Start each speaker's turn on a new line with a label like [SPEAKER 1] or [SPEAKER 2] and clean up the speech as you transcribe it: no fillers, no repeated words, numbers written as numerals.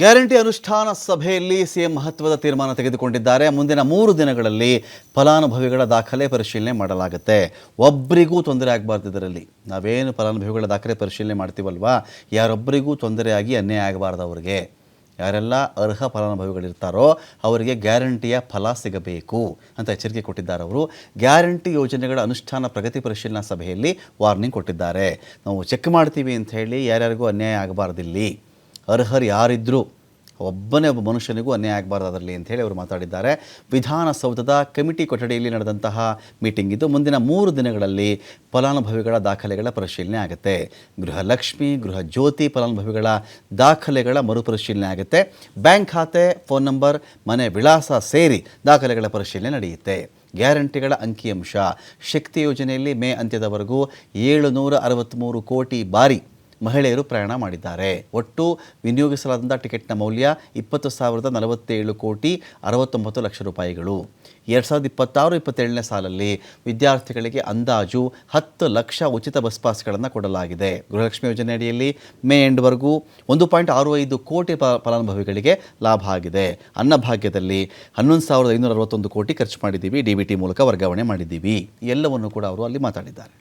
[SPEAKER 1] Guarantee ಅನುಷ್ಠಾನ ಸಭೆಯಲ್ಲಿ CM ಮಹತ್ವದ ತೀರ್ಮಾನ ತೆಗೆದುಕೊಂಡಿದ್ದಾರೆ. ಮುಂದಿನ 3 ದಿನಗಳಲ್ಲಿ ಫಲಾನುಭವಿಗಳ ದಾಖಲೆ ಪರಿಶೀಲನೆ ಮಾಡಲಾಗುತ್ತೆ. ಒಬ್ಬರಿಗೂ ತೊಂದರೆ ಆಗಬಾರ್ದು. ಇದರಲ್ಲಿ ನಾವೇನು ಫಲಾನುಭವಿಗಳ ದಾಖಲೆ ಪರಿಶೀಲನೆ ಮಾಡ್ತೀವಲ್ವಾ, ಯಾರೊಬ್ಬರಿಗೂ ತೊಂದರೆಯಾಗಿ ಅನ್ಯಾಯ ಆಗಬಾರ್ದು. ಅವರಿಗೆ ಯಾರೆಲ್ಲ ಅರ್ಹ ಫಲಾನುಭವಿಗಳಿರ್ತಾರೋ ಅವರಿಗೆ ಗ್ಯಾರಂಟಿಯ ಫಲ ಸಿಗಬೇಕು ಅಂತ ಎಚ್ಚರಿಕೆ ಕೊಟ್ಟಿದ್ದಾರೆ. ಅವರು ಗ್ಯಾರಂಟಿ ಯೋಜನೆಗಳ ಅನುಷ್ಠಾನ ಪ್ರಗತಿ ಪರಿಶೀಲನಾ ಸಭೆಯಲ್ಲಿ ವಾರ್ನಿಂಗ್ ಕೊಟ್ಟಿದ್ದಾರೆ. ನಾವು ಚೆಕ್ ಮಾಡ್ತೀವಿ ಅಂತ ಹೇಳಿ ಯಾರ್ಯಾರಿಗೂ ಅನ್ಯಾಯ ಆಗಬಾರ್ದಿಲ್ಲಿ. ಅರ್ಹರು ಯಾರಿದ್ದರೂ ಒಬ್ಬ ಮನುಷ್ಯನಿಗೂ ಅನ್ಯಾಯ ಆಗಬಾರ್ದು ಅದರಲ್ಲಿ ಅಂತ ಹೇಳಿ ಅವರು ಮಾತಾಡಿದ್ದಾರೆ. ವಿಧಾನಸೌಧದ ಕಮಿಟಿ ಕೊಠಡಿಯಲ್ಲಿ ನಡೆದಂತಹ ಮೀಟಿಂಗ್ ಇದು. ಮುಂದಿನ 3 ದಿನಗಳಲ್ಲಿ ಫಲಾನುಭವಿಗಳ ದಾಖಲೆಗಳ ಪರಿಶೀಲನೆ ಆಗುತ್ತೆ. ಗೃಹಲಕ್ಷ್ಮಿ, ಗೃಹ ಜ್ಯೋತಿ ಫಲಾನುಭವಿಗಳ ದಾಖಲೆಗಳ ಮರುಪರಿಶೀಲನೆ ಆಗುತ್ತೆ. ಬ್ಯಾಂಕ್ ಖಾತೆ, ಫೋನ್ ನಂಬರ್, ಮನೆ ವಿಳಾಸ ಸೇರಿ ದಾಖಲೆಗಳ ಪರಿಶೀಲನೆ ನಡೆಯುತ್ತೆ. ಗ್ಯಾರಂಟಿಗಳ ಅಂಕಿಅಂಶ. ಶಕ್ತಿ ಯೋಜನೆಯಲ್ಲಿ ಮೇ ಅಂತ್ಯದವರೆಗೂ 763 ಕೋಟಿ ಬಾರಿ ಮಹಿಳೆಯರು ಪ್ರಯಾಣ ಮಾಡಿದ್ದಾರೆ. ಒಟ್ಟು ವಿನಿಯೋಗಿಸಲಾದಂಥ ಟಿಕೆಟ್ನ ಮೌಲ್ಯ 20,047 ಕೋಟಿ 69 ಲಕ್ಷ ರೂಪಾಯಿಗಳು. 2026-27ನೇ ಸಾಲಲ್ಲಿ ವಿದ್ಯಾರ್ಥಿಗಳಿಗೆ ಅಂದಾಜು 10 ಲಕ್ಷ ಉಚಿತ ಬಸ್ ಪಾಸ್ಗಳನ್ನು ಕೊಡಲಾಗಿದೆ. ಗೃಹಲಕ್ಷ್ಮಿ ಯೋಜನೆ ಅಡಿಯಲ್ಲಿ ಮೇ ಎಂಡ್ವರೆಗೂ 1.65 ಕೋಟಿ ಫಲಾನುಭವಿಗಳಿಗೆ ಲಾಭ ಆಗಿದೆ. ಅನ್ನಭಾಗ್ಯದಲ್ಲಿ 11,561 ಕೋಟಿ ಖರ್ಚು ಮಾಡಿದ್ದೀವಿ. DBT ಮೂಲಕ ವರ್ಗಾವಣೆ ಮಾಡಿದ್ದೀವಿ. ಎಲ್ಲವನ್ನು ಕೂಡ ಅವರು ಅಲ್ಲಿ ಮಾತಾಡಿದ್ದಾರೆ.